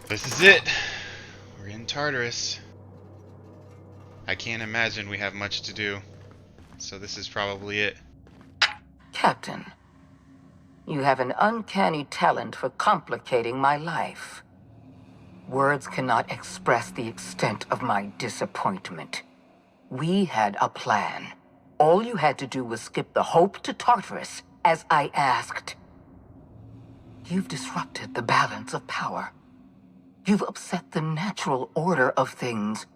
This is it. We're in Tartarus. I can't imagine we have much to do. So this is probably it. Captain, you have an uncanny talent for complicating my life. Words cannot express the extent of my disappointment. We had a plan. All you had to do was skip the Hope to Tartarus, as I asked. You've disrupted the balance of power. You've upset the natural order of things.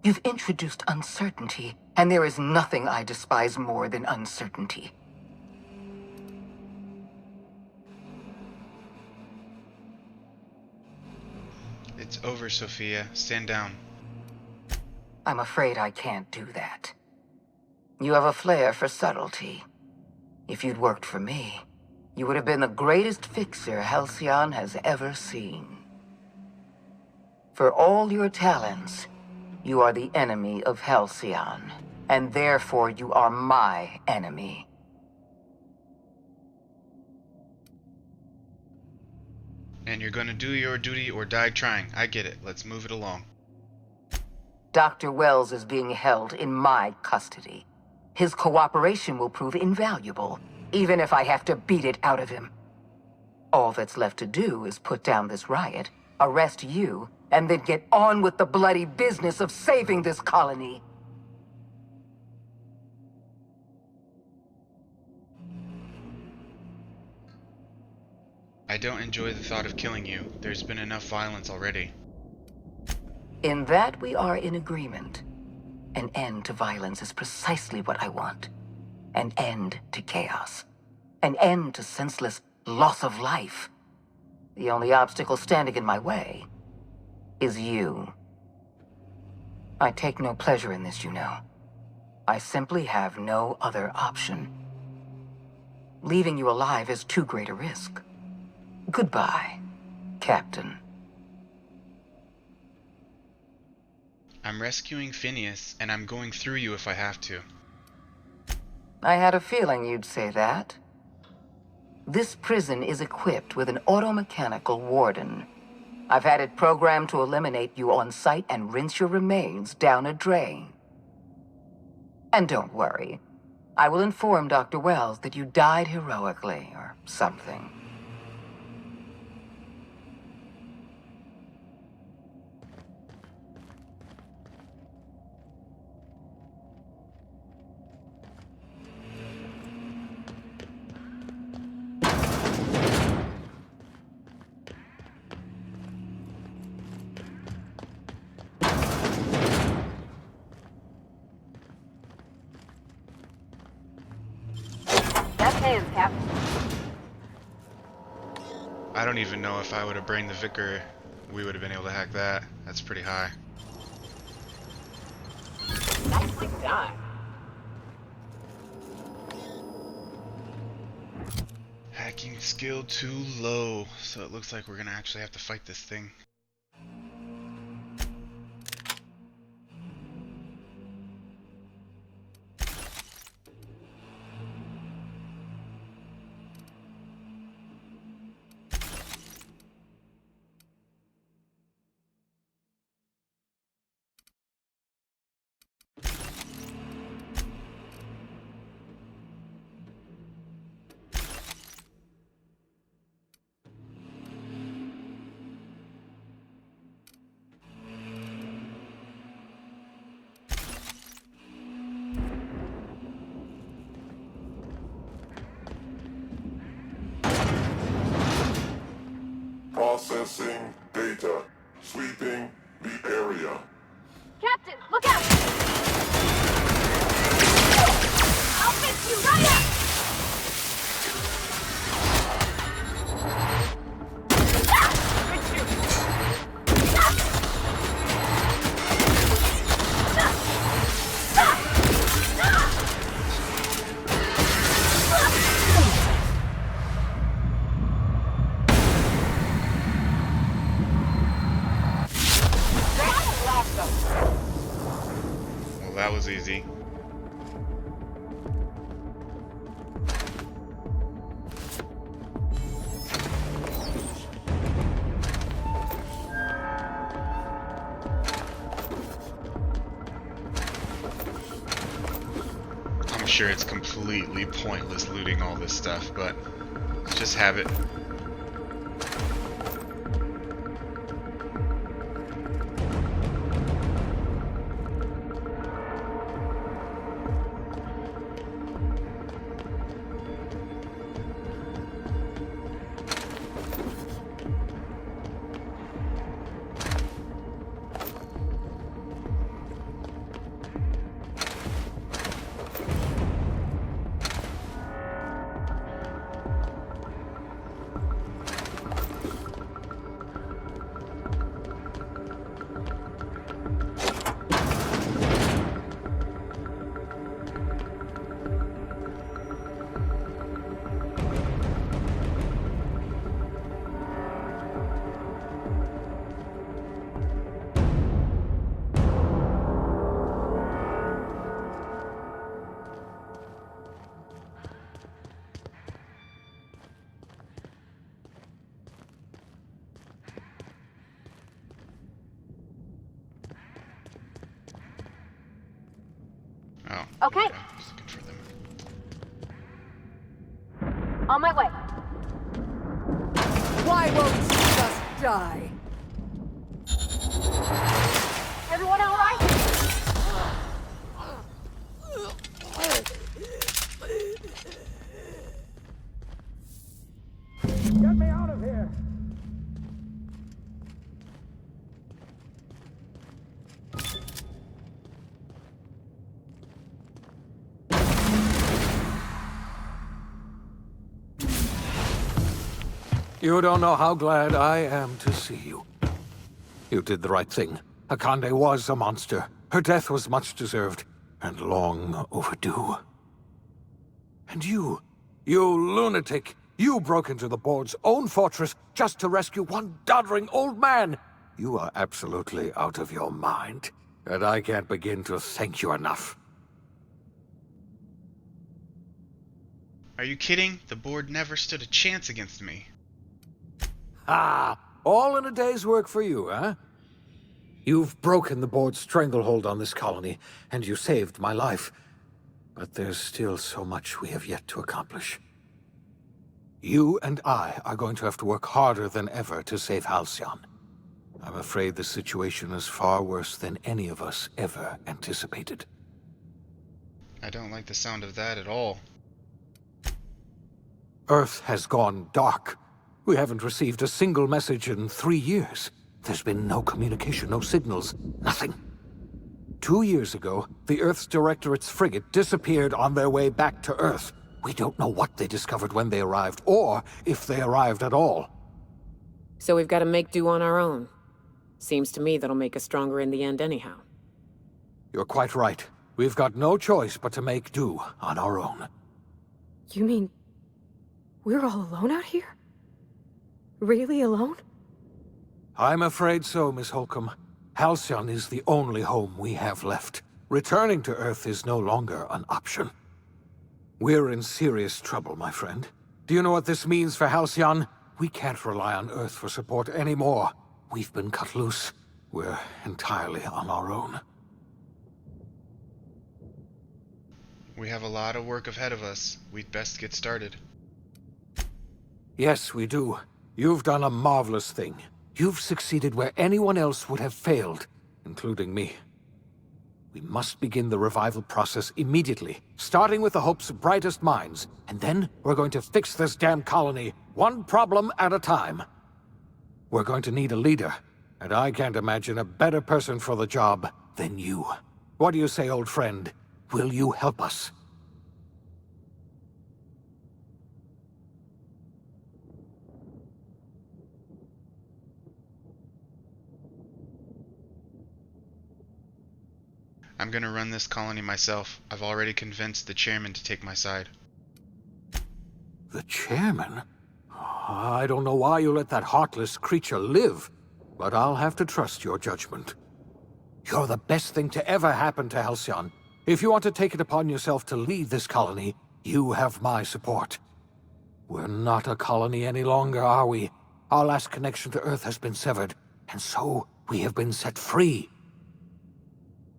You've introduced uncertainty, and there is nothing I despise more than uncertainty. It's over, Sophia. Stand down. I'm afraid I can't do that. You have a flair for subtlety. If you'd worked for me, you would have been the greatest fixer Halcyon has ever seen. For all your talents, you are the enemy of Halcyon, and therefore you are my enemy. And you're gonna do your duty or die trying. I get it. Let's move it along. Dr. Wells is being held in my custody. His cooperation will prove invaluable, even if I have to beat it out of him. All that's left to do is put down this riot, arrest you, and then get on with the bloody business of saving this colony. I don't enjoy the thought of killing you. There's been enough violence already. In that we are in agreement. An end to violence is precisely what I want. An end to chaos. An end to senseless loss of life. The only obstacle standing in my way is you. I take no pleasure in this, you know. I simply have no other option. Leaving you alive is too great a risk. Goodbye, Captain. I'm rescuing Phineas, and I'm going through you if I have to. I had a feeling you'd say that. This prison is equipped with an automechanical warden. I've had it programmed to eliminate you on sight and rinse your remains down a drain. And don't worry. I will inform Dr. Wells that you died heroically, or something. I don't even know if I would have brained the vicar, we would have been able to hack that. That's pretty high. Nicely done. Hacking skill too low, so it looks like we're gonna actually have to fight this thing. Processing data. Sweeping the area. Captain, look out! I'll fix you right up! Well, that was easy. sure it's completely pointless looting all this stuff, but let's just have it. Oh. Okay. Just looking for them. On my way. Why won't you just die? Everyone all right? Get me out of here! You don't know how glad I am to see you. You did the right thing. Akande was a monster. Her death was much deserved, and long overdue. And you lunatic, you broke into the board's own fortress just to rescue one doddering old man. You are absolutely out of your mind, and I can't begin to thank you enough. Are you kidding? The board never stood a chance against me. Ah, all in a day's work for you, huh? You've broken the board's stranglehold on this colony, and you saved my life. But there's still so much we have yet to accomplish. You and I are going to have to work harder than ever to save Halcyon. I'm afraid the situation is far worse than any of us ever anticipated. I don't like the sound of that at all. Earth has gone dark. We haven't received a single message in 3 years. There's been no communication, no signals, nothing. 2 years ago, the Earth's Directorate's frigate disappeared on their way back to Earth. We don't know what they discovered when they arrived, or if they arrived at all. So we've got to make do on our own. Seems to me that'll make us stronger in the end anyhow. You're quite right. We've got no choice but to make do on our own. You mean we're all alone out here? Really alone? I'm afraid so, Miss Holcomb. Halcyon is the only home we have left. Returning to Earth is no longer an option. We're in serious trouble, my friend. Do you know what this means for Halcyon? We can't rely on Earth for support anymore. We've been cut loose. We're entirely on our own. We have a lot of work ahead of us. We'd best get started. Yes, we do. You've done a marvelous thing. You've succeeded where anyone else would have failed, including me. We must begin the revival process immediately, starting with the Hope's brightest minds, and then we're going to fix this damn colony, one problem at a time. We're going to need a leader, and I can't imagine a better person for the job than you. What do you say, old friend? Will you help us? I'm gonna run this colony myself. I've already convinced the chairman to take my side. The chairman? I don't know why you let that heartless creature live, but I'll have to trust your judgment. You're the best thing to ever happen to Halcyon. If you want to take it upon yourself to lead this colony, you have my support. We're not a colony any longer, are we? Our last connection to Earth has been severed, and so we have been set free.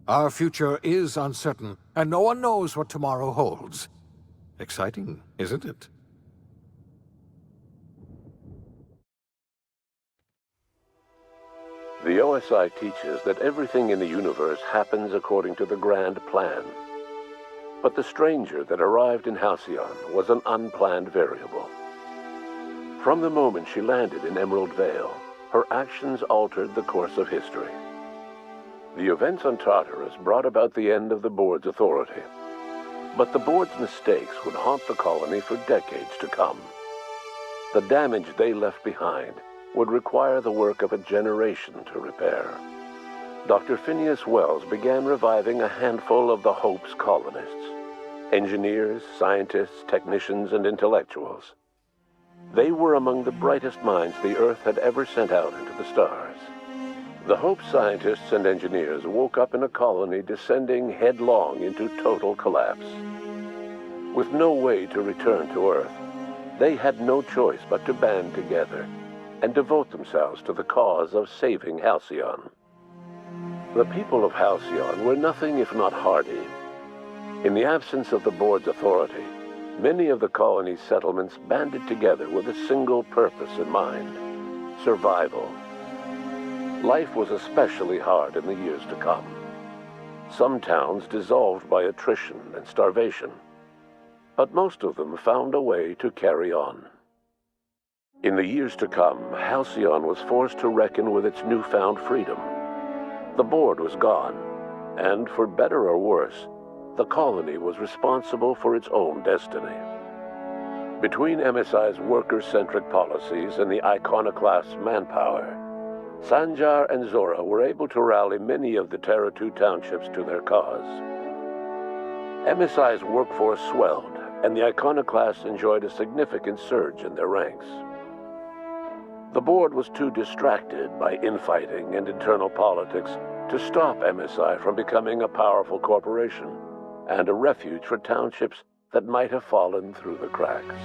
Our future is uncertain, and no one knows what tomorrow holds. Exciting, isn't it? The OSI teaches that everything in the universe happens according to the grand plan. But the stranger that arrived in Halcyon was an unplanned variable. From the moment she landed in Emerald Vale, her actions altered the course of history. The events on Tartarus brought about the end of the board's authority. But the board's mistakes would haunt the colony for decades to come. The damage they left behind would require the work of a generation to repair. Dr. Phineas Wells began reviving a handful of the Hope's colonists: engineers, scientists, technicians, and intellectuals. They were among the brightest minds the Earth had ever sent out into the stars. The Hope scientists and engineers woke up in a colony descending headlong into total collapse. With no way to return to Earth, they had no choice but to band together and devote themselves to the cause of saving Halcyon. The people of Halcyon were nothing if not hardy. In the absence of the board's authority, many of the colony's settlements banded together with a single purpose in mind: survival. Life was especially hard in the years to come. Some towns dissolved by attrition and starvation, but most of them found a way to carry on. In the years to come, Halcyon was forced to reckon with its newfound freedom. The board was gone, and for better or worse, the colony was responsible for its own destiny. Between MSI's worker-centric policies and the iconoclast's manpower, Sanjar and Zora were able to rally many of the Terra 2 townships to their cause. MSI's workforce swelled, and the iconoclasts enjoyed a significant surge in their ranks. The board was too distracted by infighting and internal politics to stop MSI from becoming a powerful corporation and a refuge for townships that might have fallen through the cracks.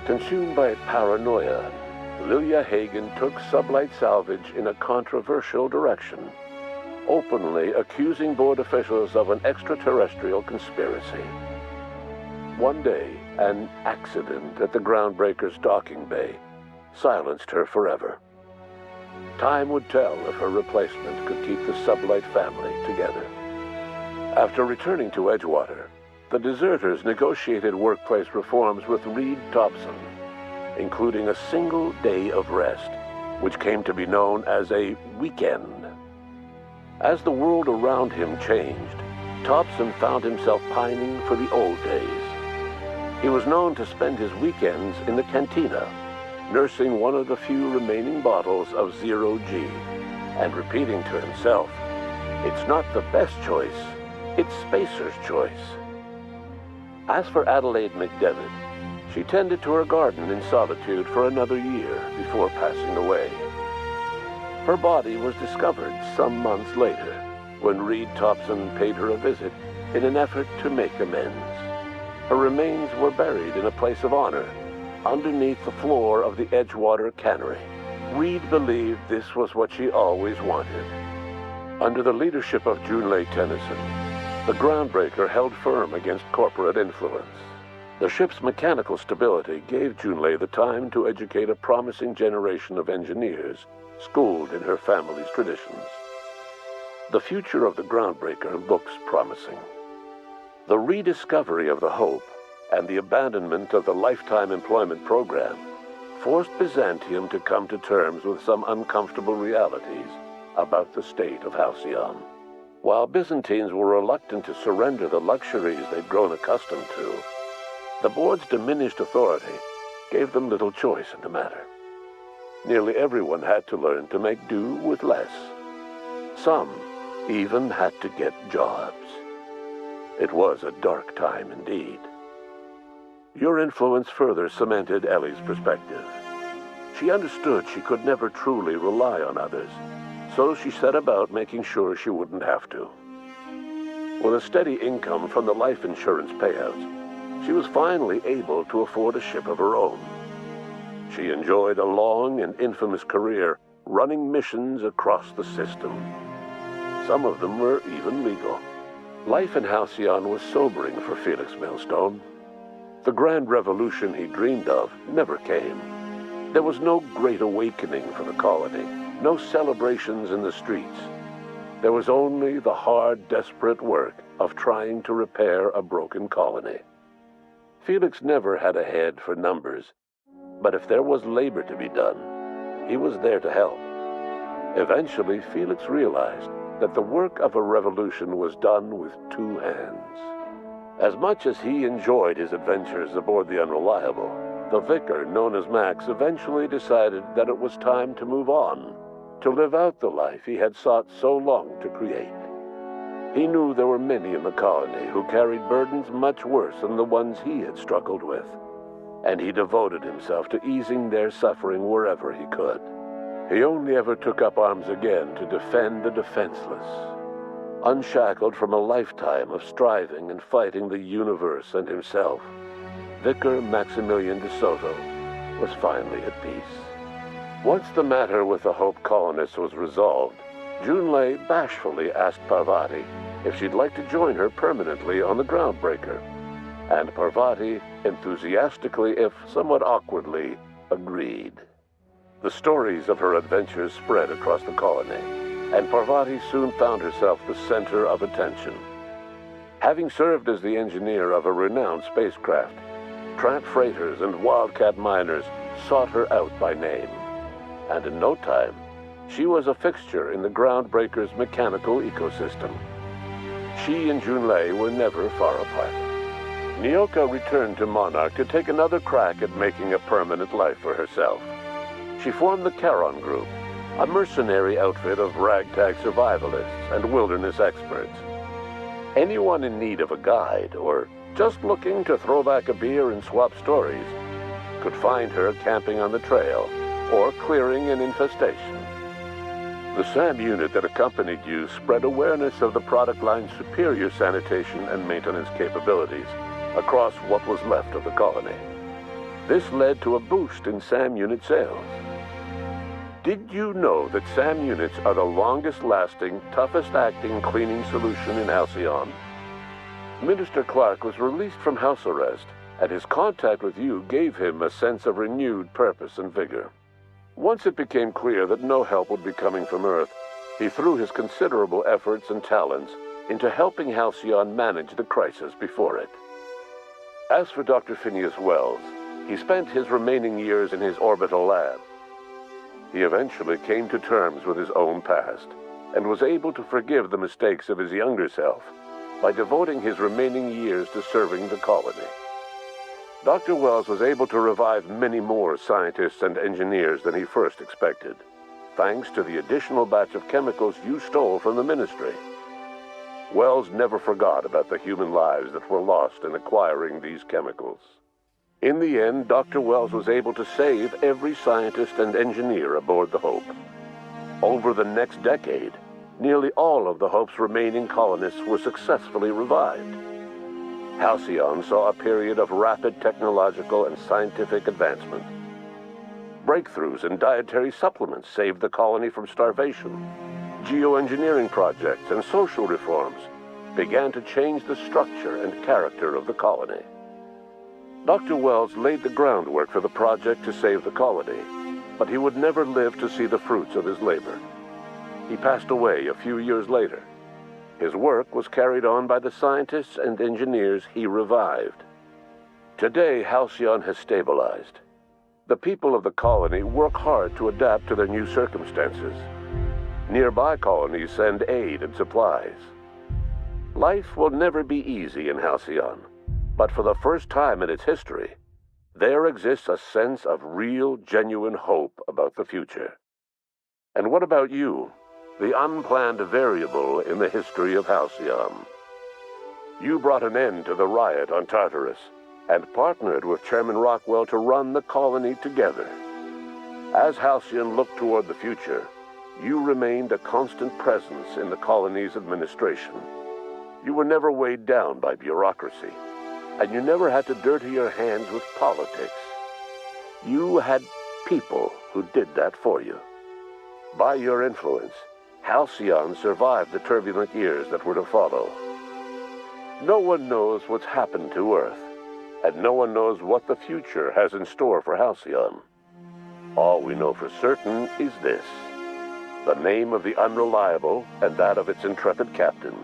Consumed by paranoia, Lilia Hagen took Sublight Salvage in a controversial direction, openly accusing board officials of an extraterrestrial conspiracy. One day, an accident at the Groundbreaker's docking bay silenced her forever. Time would tell if her replacement could keep the Sublight family together. After returning to Edgewater, the deserters negotiated workplace reforms with Reed Thompson, including a single day of rest, which came to be known as a weekend. As the world around him changed, Thompson found himself pining for the old days. He was known to spend his weekends in the cantina, nursing one of the few remaining bottles of Zero G, and repeating to himself, "It's not the best choice, it's Spacer's choice." As for Adelaide McDevitt, she tended to her garden in solitude for another year before passing away. Her body was discovered some months later, when Reed Thompson paid her a visit in an effort to make amends. Her remains were buried in a place of honor, underneath the floor of the Edgewater Cannery. Reed believed this was what she always wanted. Under the leadership of Junlei Tennyson, the Groundbreaker held firm against corporate influence. The ship's mechanical stability gave Junlei the time to educate a promising generation of engineers schooled in her family's traditions. The future of the Groundbreaker looks promising. The rediscovery of the Hope and the abandonment of the lifetime employment program forced Byzantium to come to terms with some uncomfortable realities about the state of Halcyon. While Byzantines were reluctant to surrender the luxuries they'd grown accustomed to, the board's diminished authority gave them little choice in the matter. Nearly everyone had to learn to make do with less. Some even had to get jobs. It was a dark time indeed. Your influence further cemented Ellie's perspective. She understood she could never truly rely on others, so she set about making sure she wouldn't have to. With a steady income from the life insurance payouts, she was finally able to afford a ship of her own. She enjoyed a long and infamous career running missions across the system. Some of them were even legal. Life in Halcyon was sobering for Felix Millstone. The grand revolution he dreamed of never came. There was no great awakening for the colony, no celebrations in the streets. There was only the hard, desperate work of trying to repair a broken colony. Felix never had a head for numbers, but if there was labor to be done, he was there to help. Eventually, Felix realized that the work of a revolution was done with two hands. As much as he enjoyed his adventures aboard the Unreliable, the vicar, known as Max, eventually decided that it was time to move on, to live out the life he had sought so long to create. He knew there were many in the colony who carried burdens much worse than the ones he had struggled with, and he devoted himself to easing their suffering wherever he could. He only ever took up arms again to defend the defenseless. Unshackled from a lifetime of striving and fighting the universe and himself, Vicar Maximilian de Soto was finally at peace. Once the matter with the Hope colonists was resolved, Junlei bashfully asked Parvati if she'd like to join her permanently on the Groundbreaker, and Parvati enthusiastically, if somewhat awkwardly, agreed. The stories of her adventures spread across the colony, and Parvati soon found herself the center of attention. Having served as the engineer of a renowned spacecraft, tramp freighters and wildcat miners sought her out by name, and in no time, she was a fixture in the Groundbreaker's mechanical ecosystem. She and Junlei were never far apart. Nyoka returned to Monarch to take another crack at making a permanent life for herself. She formed the Charon Group, a mercenary outfit of ragtag survivalists and wilderness experts. Anyone in need of a guide, or just looking to throw back a beer and swap stories, could find her camping on the trail or clearing an infestation. The SAM unit that accompanied you spread awareness of the product line's superior sanitation and maintenance capabilities across what was left of the colony. This led to a boost in SAM unit sales. Did you know that SAM units are the longest-lasting, toughest-acting cleaning solution in Halcyon? Minister Clark was released from house arrest, and his contact with you gave him a sense of renewed purpose and vigor. Once it became clear that no help would be coming from Earth, he threw his considerable efforts and talents into helping Halcyon manage the crisis before it. As for Dr. Phineas Wells, he spent his remaining years in his orbital lab. He eventually came to terms with his own past, and was able to forgive the mistakes of his younger self by devoting his remaining years to serving the colony. Dr. Wells was able to revive many more scientists and engineers than he first expected, thanks to the additional batch of chemicals you stole from the Ministry. Wells never forgot about the human lives that were lost in acquiring these chemicals. In the end, Dr. Wells was able to save every scientist and engineer aboard the Hope. Over the next decade, nearly all of the Hope's remaining colonists were successfully revived. Halcyon saw a period of rapid technological and scientific advancement. Breakthroughs in dietary supplements saved the colony from starvation. Geoengineering projects and social reforms began to change the structure and character of the colony. Dr. Wells laid the groundwork for the project to save the colony, but he would never live to see the fruits of his labor. He passed away a few years later. His work was carried on by the scientists and engineers he revived. Today, Halcyon has stabilized. The people of the colony work hard to adapt to their new circumstances. Nearby colonies send aid and supplies. Life will never be easy in Halcyon. But for the first time in its history, there exists a sense of real, genuine hope about the future. And what about you, the unplanned variable in the history of Halcyon? You brought an end to the riot on Tartarus and partnered with Chairman Rockwell to run the colony together. As Halcyon looked toward the future, you remained a constant presence in the colony's administration. You were never weighed down by bureaucracy, and you never had to dirty your hands with politics. You had people who did that for you. By your influence, Halcyon survived the turbulent years that were to follow. No one knows what's happened to Earth, and no one knows what the future has in store for Halcyon. All we know for certain is this: the name of the Unreliable and that of its intrepid captain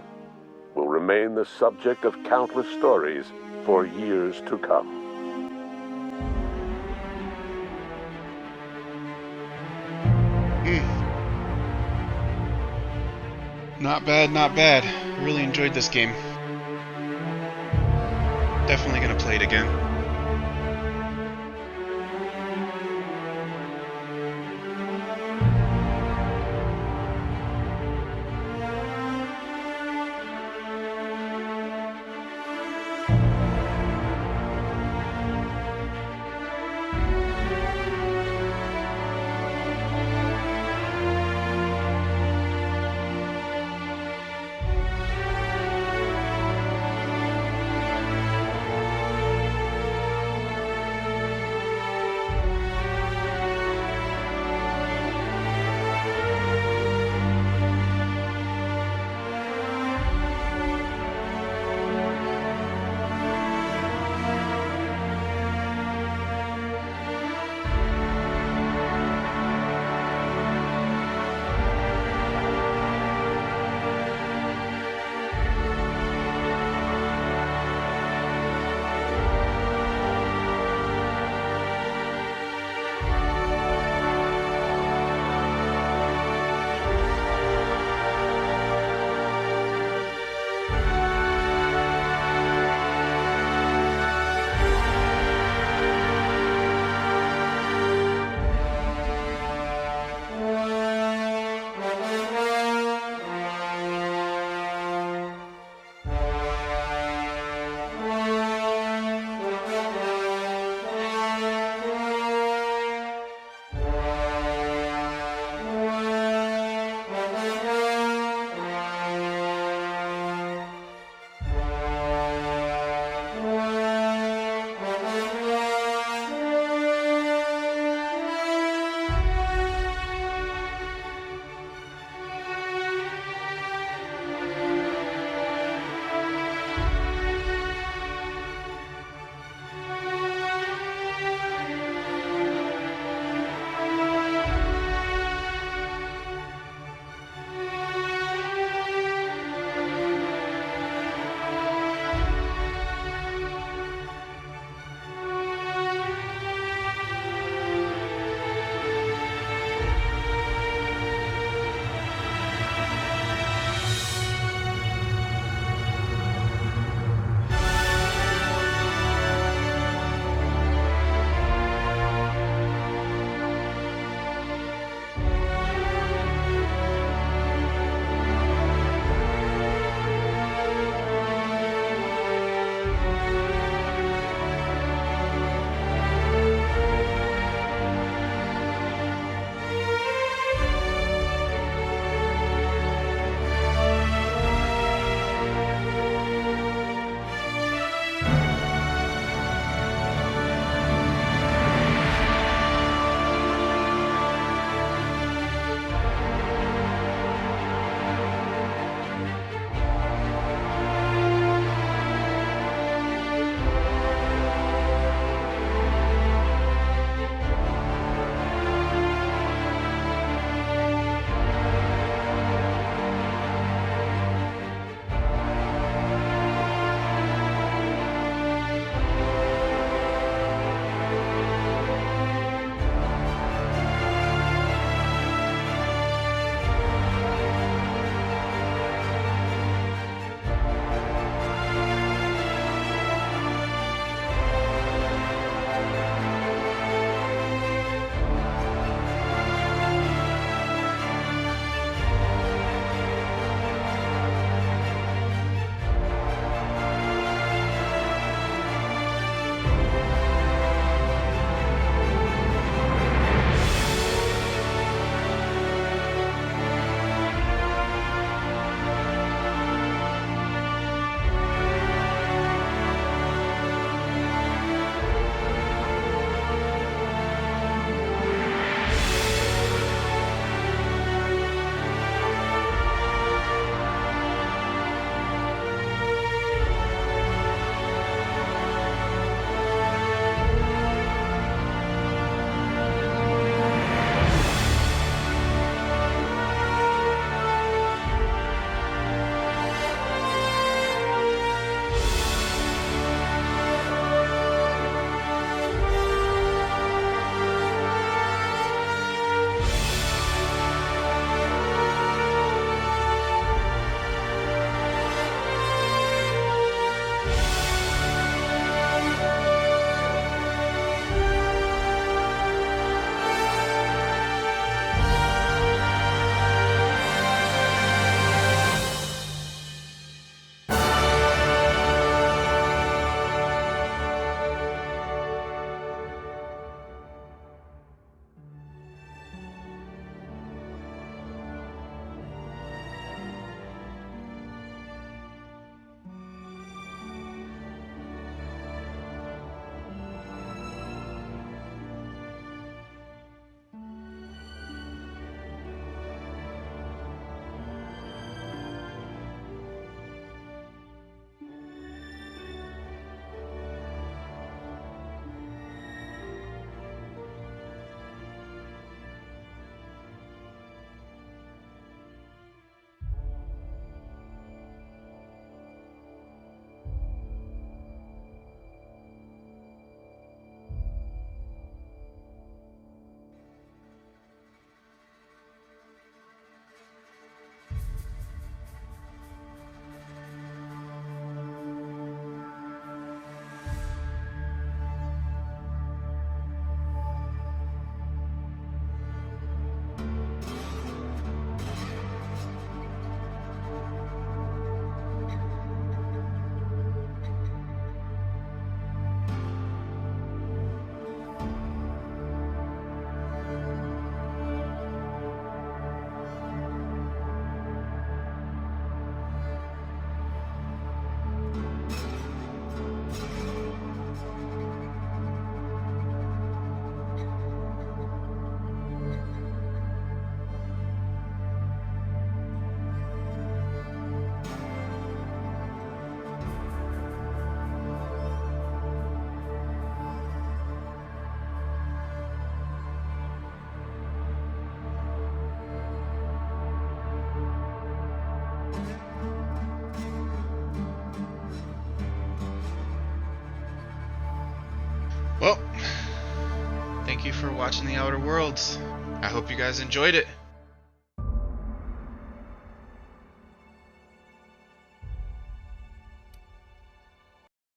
will remain the subject of countless stories for years to come. Not bad, not bad. Really enjoyed this game. Definitely gonna play it again. for watching The Outer Worlds. I hope you guys enjoyed it.